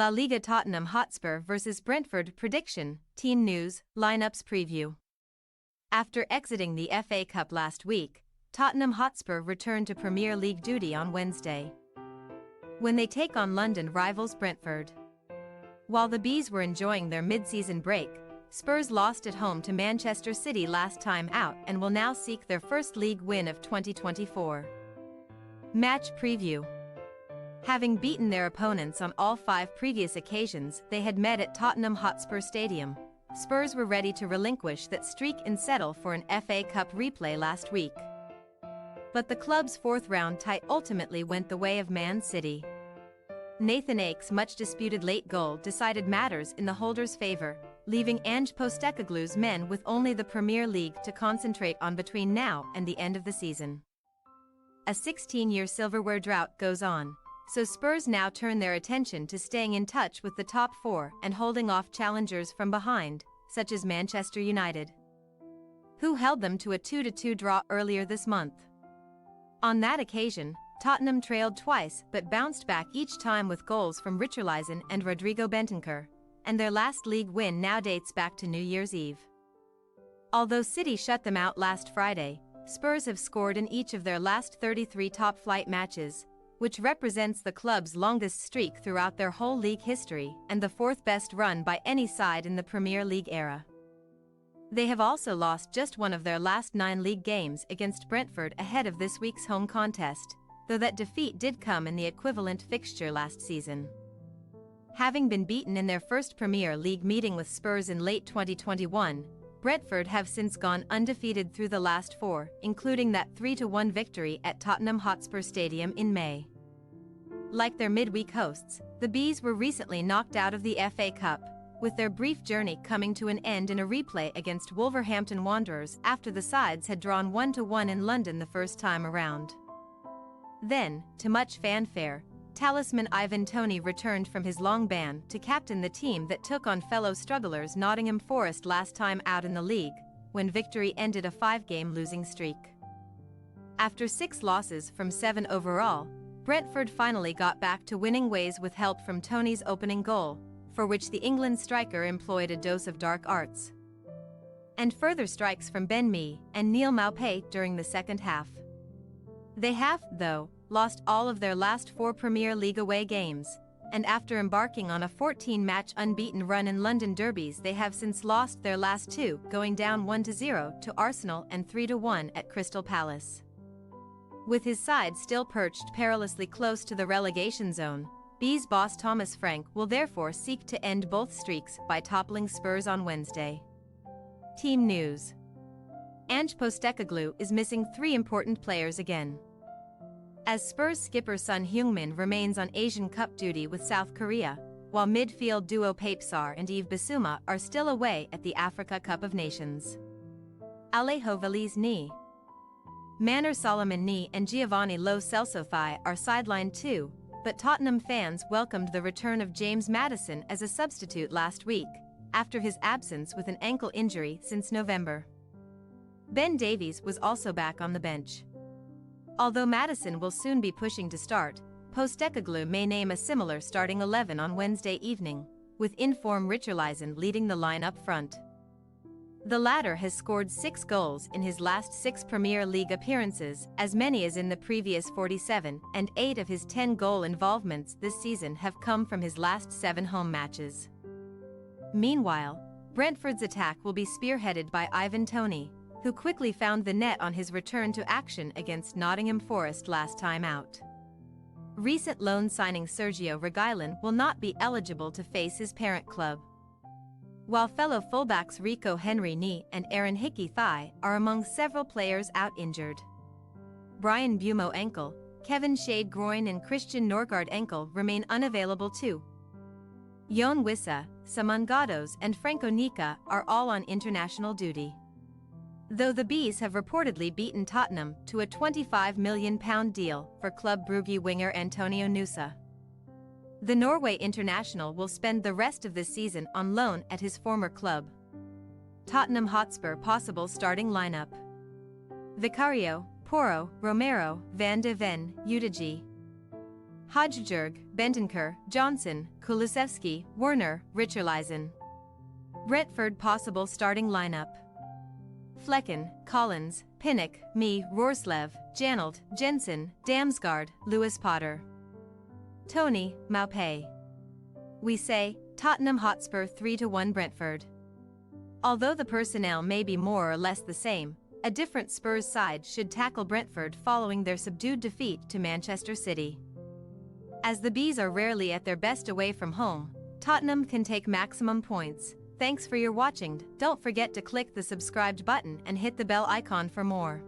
La Liga Tottenham Hotspur vs Brentford prediction, team news, lineups preview. After exiting the FA Cup last week, Tottenham Hotspur returned to Premier League duty on Wednesday, when they take on London rivals Brentford. While the Bees were enjoying their mid-season break, Spurs lost at home to Manchester City last time out and will now seek their first league win of 2024. Match preview. Having beaten their opponents on all 5 previous occasions they had met at Tottenham Hotspur Stadium, Spurs were ready to relinquish that streak and settle for an FA Cup replay last week. But the club's 4th-round tie ultimately went the way of Man City. Nathan Ake's much-disputed late goal decided matters in the holders' favour, leaving Ange Postecoglou's men with only the Premier League to concentrate on between now and the end of the season. A 16-year silverware drought goes on, so Spurs now turn their attention to staying in touch with the top 4 and holding off challengers from behind, such as Manchester United, who held them to a 2-2 draw earlier this month. On that occasion, Tottenham trailed twice but bounced back each time with goals from Richarlison and Rodrigo Bentancur, and their last league win now dates back to New Year's Eve. Although City shut them out last Friday, Spurs have scored in each of their last 33 top-flight matches, which represents the club's longest streak throughout their whole league history and the 4th-best run by any side in the Premier League era. They have also lost just one of their last 9 league games against Brentford ahead of this week's home contest, though that defeat did come in the equivalent fixture last season. Having been beaten in their first Premier League meeting with Spurs in late 2021, Brentford have since gone undefeated through the last 4, including that 3-1 victory at Tottenham Hotspur Stadium in May. Like their midweek hosts, the Bees were recently knocked out of the FA Cup, with their brief journey coming to an end in a replay against Wolverhampton Wanderers after the sides had drawn 1-1 in London the first time around. Then, to much fanfare, talisman Ivan Toney returned from his long ban to captain the team that took on fellow strugglers Nottingham Forest last time out in the league, when victory ended a 5-game losing streak. After 6 losses from 7 overall, Brentford finally got back to winning ways with help from Toney's opening goal, for which the England striker employed a dose of dark arts, and further strikes from Ben Mee and Neil Maupay during the second half. They have, though, lost all of their last 4 Premier League away games, and after embarking on a 14-match unbeaten run in London derbies they have since lost their last 2, going down 1-0 to Arsenal and 3-1 at Crystal Palace. With his side still perched perilously close to the relegation zone, Bees boss Thomas Frank will therefore seek to end both streaks by toppling Spurs on Wednesday. Team news. Ange Postecoglou is missing 3 important players again, as Spurs skipper Son Heung-min remains on Asian Cup duty with South Korea, while midfield duo Pape Sarr and Yves Bissouma are still away at the Africa Cup of Nations. Alejo Veliz knee, Manor Solomon knee and Giovanni Lo Celso thigh are sidelined too, but Tottenham fans welcomed the return of James Maddison as a substitute last week, after his absence with an ankle injury since November. Ben Davies was also back on the bench. Although Maddison will soon be pushing to start, Postecoglou may name a similar starting 11 on Wednesday evening, with in-form Richarlison leading the line up front. The latter has scored 6 goals in his last 6 Premier League appearances, as many as in the previous 47, and 8 of his 10 goal involvements this season have come from his last 7 home matches. Meanwhile, Brentford's attack will be spearheaded by Ivan Toney, who quickly found the net on his return to action against Nottingham Forest last time out. Recent loan signing Sergio Reguilón will not be eligible to face his parent club, while fellow fullbacks Rico Henry knee and Aaron Hickey thigh are among several players out injured. Brian Bumo ankle, Kevin Shade groin and Christian Norgard ankle remain unavailable too. Yon Wissa, Saman Ghoddos and Franco Nika are all on international duty, though the Bees have reportedly beaten Tottenham to a £25 million deal for Club Brugge winger Antonio Nusa. The Norway international will spend the rest of the season on loan at his former club. Tottenham Hotspur possible starting lineup: Vicario, Porro, Romero, Van de Ven, Udigi. Højbjerg, Bentancur, Johnson, Kulusevski, Werner, Richarlison. Brentford possible starting lineup: Flecken, Collins, Pinnock, Mee, Roerslev, Janelt, Jensen, Damsgaard, Lewis Potter. Tony, Maupay. We say, Tottenham Hotspur 3-1 Brentford. Although the personnel may be more or less the same, a different Spurs side should tackle Brentford following their subdued defeat to Manchester City. As the Bees are rarely at their best away from home, Tottenham can take maximum points. Thanks for your watching. Don't forget to click the subscribed button and hit the bell icon for more.